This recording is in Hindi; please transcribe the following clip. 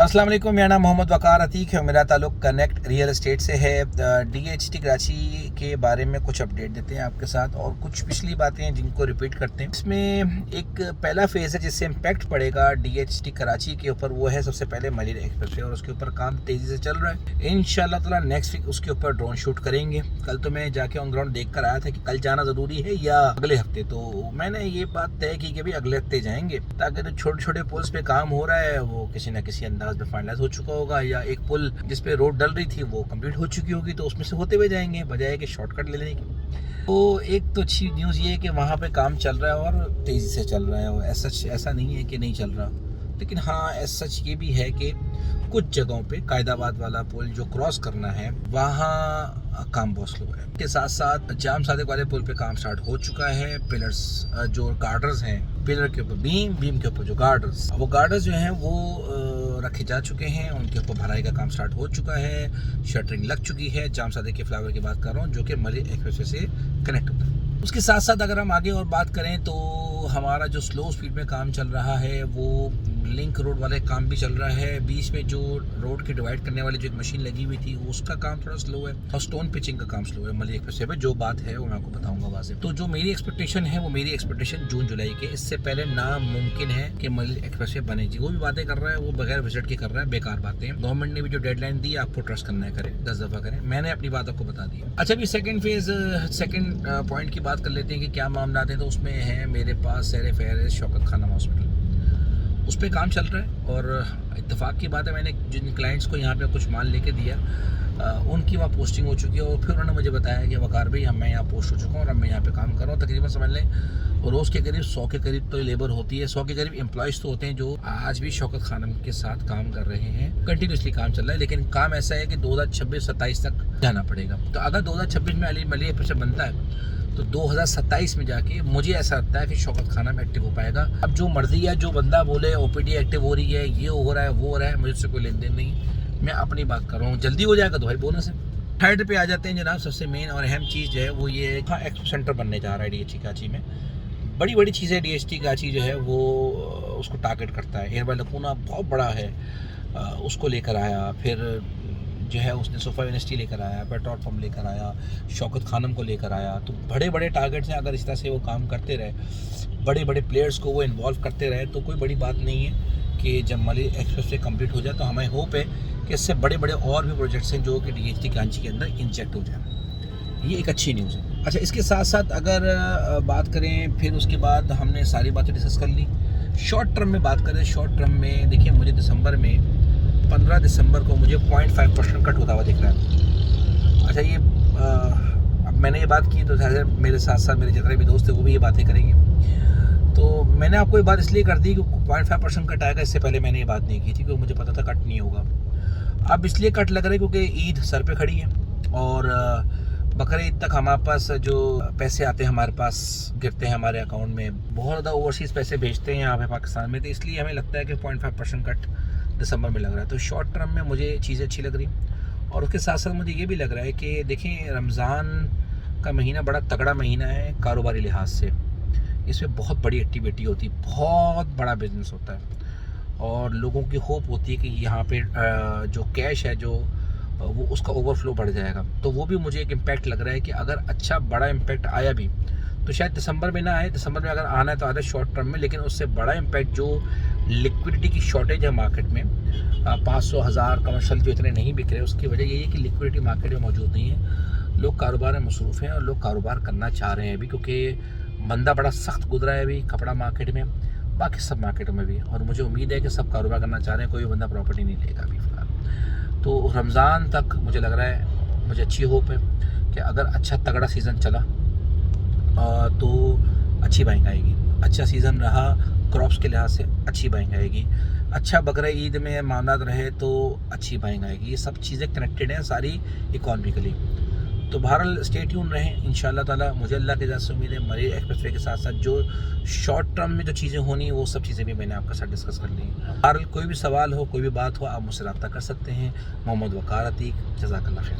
अस्सलाम वालेकुम, मेरा नाम मोहम्मद वकार अतीक है। मेरा ताल्लुक कनेक्ट रियल एस्टेट से है। DHT कराची के बारे में कुछ अपडेट देते हैं आपके साथ और कुछ पिछली बातें हैं जिनको रिपीट करते हैं। इसमें एक पहला फेज़ है जिससे इम्पैक्ट पड़ेगा DHT कराची के ऊपर, वो है सबसे पहले मलिर एक्सप्रेस वे और उसके ऊपर काम तेज़ी से चल रहा है। इंशाल्लाह ताला नेक्स्ट वीक उसके ऊपर ड्रोन शूट करेंगे। कल तो मैं जाके ऑन ग्राउंड देख कर आया था कि कल जाना ज़रूरी है या अगले हफ्ते, तो मैंने ये बात तय की कि भाई अगले हफ्ते जाएंगे, ताकि जो छोटे छोटे पुल्स पे काम हो रहा है वो किसी न किसी अंदाज में फाइनलाइज हो चुका होगा, या एक पुल जिस पे रोड डल रही थी वो कंप्लीट हो चुकी होगी, तो उसमें से होते हुए जाएंगे बजाय कि शॉर्टकट ले लेने की। तो एक तो अच्छी न्यूज़ ये है कि वहाँ पे काम चल रहा है और तेज़ी से चल रहा है, और ऐसा नहीं है कि नहीं चल रहा। लेकिन हाँ, सच ये भी है कि कुछ जगहों पे कायदाबाद वाला पुल जो क्रॉस करना है वहाँ काम बहुत स्लो है। के साथ साथ जाम सादिक वाले पुल पे काम स्टार्ट हो चुका है। पिलर्स जो गार्डर्स हैं, पिलर के ऊपर बीम के ऊपर जो गार्डर्स, वो गार्डर्स जो हैं वो रखे जा चुके हैं, उनके ऊपर भराई का काम स्टार्ट हो चुका है। शटरिंग लग चुकी है। जाम सादिक के फ्लावर की बात कर रहा हूँ जो कि मलिर एक्सप्रेस से कनेक्ट होता है। उसके साथ साथ अगर हम आगे और बात करें तो हमारा जो स्लो स्पीड में काम चल रहा है वो लिंक रोड वाले काम भी चल रहा है। बीच में जो रोड के डिवाइड करने वाली जो एक मशीन लगी हुई थी उसका काम थोड़ा स्लो है, और स्टोन पिचिंग का काम स्लो है मलिर एक्सप्रेस पे। जो बात है वो मैं आपको बताऊंगा वाज़े। तो जो मेरी एक्सपेक्टेशन है वो मेरी एक्सपेक्टेशन जून जुलाई के इससे पहले नामुमकिन है कि मलिर एक्सप्रेस वे बने। जी वो भी बातें कर रहा है वो बगैर विजिट के कर रहा है, बेकार बातें। गवर्नमेंट ने भी जो डेडलाइन दी आपको ट्रस्ट करना है, करें 10 दफ़ा करें। मैंने अपनी बात आपको बता दी। अच्छा, अभी सेकंड पॉइंट की बात कर लेते हैं कि क्या मामला है। तो उसमें है मेरे पास सैर फहरिस्त शौकत खानम हॉस्पिटल, उस पर काम चल रहा है। और इत्तेफाक की बात है, मैंने जिन क्लाइंट्स को यहाँ पे कुछ माल लेके दिया उनकी वहाँ पोस्टिंग हो चुकी है, और फिर उन्होंने मुझे बताया कि वकार भाई मैं यहाँ पोस्ट हो चुका हूँ और अब मैं यहाँ पे काम कर रहा हूँ। तकरीबन समझ लें रोज़ के करीब 100 के करीब तो लेबर होती है, 100 के करीब एम्प्लॉयज़ तो होते हैं जो आज भी शौकत खानम के साथ काम कर रहे हैं। कंटिन्यूसली काम चल रहा है, लेकिन काम ऐसा है कि 2026-27 तक जाना पड़ेगा। तो अगर 2026 में मलिर एक्सप्रेस बनता है तो 2027 में जाके मुझे ऐसा लगता है कि शौकत खानम एक्टिव हो पाएगा। अब जो मर्जी है, जो बंदा बोले OPD एक्टिव हो रही है, ये हो रहा है, वो हो रहा है, मुझे उससे कोई लेन देन नहीं। मैं अपनी बात कर रहा हूँ, जल्दी हो जाएगा तो भाई बोनस है। थर्ड पे आ जाते हैं जनाब। सबसे मेन और अहम चीज़ जो है वो ये एक्सपो सेंटर बनने जा रहा है DHT कराची में। बड़ी बड़ी चीज़ें DHT कराची जो है वो उसको टारगेट करता है। एयरबाई लकूना बहुत बड़ा है, उसको लेकर आया। फिर जो है उसने सोफा यूनिवर्सिटी लेकर आया, पेट्रोल पम्प लेकर आया, शौकत खानम को लेकर आया। तो बड़े बड़े टारगेट्स हैं। अगर इस तरह से वो काम करते रहे, बड़े बड़े प्लेयर्स को वो इन्वॉल्व करते रहे, तो कोई बड़ी बात नहीं है कि जब मलिर एक्सप्रेस वे कंप्लीट हो जाए तो हमें होप है कि इससे बड़े बड़े और भी प्रोजेक्ट्स हैं जो कि DHT कराची के अंदर इंजेक्ट हो जाए। ये एक अच्छी न्यूज़ है। अच्छा, इसके साथ साथ अगर बात करें, फिर उसके बाद हमने सारी बातें डिस्कस कर ली। शॉर्ट टर्म में बात करें, शॉर्ट टर्म में देखिए मुझे 15 दिसंबर को मुझे 0.5% कट होता हुआ दिख रहा है। अच्छा, ये अब मैंने ये बात की तो मेरे साथ साथ मेरे जितने भी दोस्त थे वो भी ये बातें करेंगे। तो मैंने आपको ये बात इसलिए कर दी कि 0.5% कट आएगा, इससे पहले मैंने ये बात नहीं की थी क्योंकि मुझे पता था कट नहीं होगा। अब इसलिए कट लग रहा है क्योंकि ईद सर पे खड़ी है और बकरीद ईद तक हमारे पास जो पैसे आते हैं हमारे पास गिरते हैं हमारे अकाउंट में। बहुत ज़्यादा ओवरसीज़ पैसे भेजते हैं यहाँ पे पाकिस्तान में, तो इसलिए हमें लगता है कि 0.5% कट दिसंबर में लग रहा है। तो शॉर्ट टर्म में मुझे चीज़ें अच्छी लग रही। और उसके साथ साथ मुझे ये भी लग रहा है कि देखें, रमज़ान का महीना बड़ा तगड़ा महीना है कारोबारी लिहाज से। इसमें बहुत बड़ी एक्टिविटी होती है, बहुत बड़ा बिजनेस होता है, और लोगों की होप होती है कि यहाँ पे जो कैश है जो वो उसका ओवरफ्लो बढ़ जाएगा। तो वो भी मुझे एक इम्पैक्ट लग रहा है कि अगर अच्छा बड़ा इम्पैक्ट आया भी तो शायद दिसंबर में ना आए। दिसंबर में अगर आना है तो आधा शॉर्ट टर्म में, लेकिन उससे बड़ा इम्पैक्ट जो लिक्विडिटी की शॉर्टेज है मार्केट में, 500,000 कमर्शियल जो इतने नहीं बिक रहे, उसकी वजह यही है कि लिक्विडिटी मार्केट में मौजूद नहीं है। लोग कारोबार में मसरूफ़ हैं और लोग कारोबार करना चाह रहे हैं अभी, क्योंकि मंदा बड़ा सख्त गुजरा है अभी कपड़ा मार्केट में, बाकी सब मार्केटों में भी। और मुझे उम्मीद है कि सब कारोबार करना चाह रहे हैं, कोई बंदा प्रॉपर्टी नहीं लेगा अभी फ़िलहाल। तो रमज़ान तक मुझे लग रहा है, मुझे अच्छी होप है कि अगर अच्छा तगड़ा सीज़न चला तो अच्छी बाइंग आएगी। अच्छा सीज़न रहा क्रॉप्स के लिहाज से, अच्छी बाइंग आएगी। अच्छा बकरा ईद में मामला रहे तो अच्छी बाइंग आएगी। ये सब चीज़ें कनेक्टेड हैं सारी इकॉनमिकली। तो बहरहाल स्टे ट्यून रहें इंशाल्लाह ताला। मुझे अल्लाह के ज़ात से उम्मीद है मलिर एक्सप्रेस वे के साथ साथ जो शॉर्ट टर्म में जो चीज़ें होनी वो सब चीज़ें भी मैंने आपके साथ डिस्कस कर ली। बहरहाल कोई भी सवाल हो, कोई भी बात हो, आप मुझसे रब्ता कर सकते हैं। मोहम्मद वकार अतीक, जज़ाकल्लाह खैर।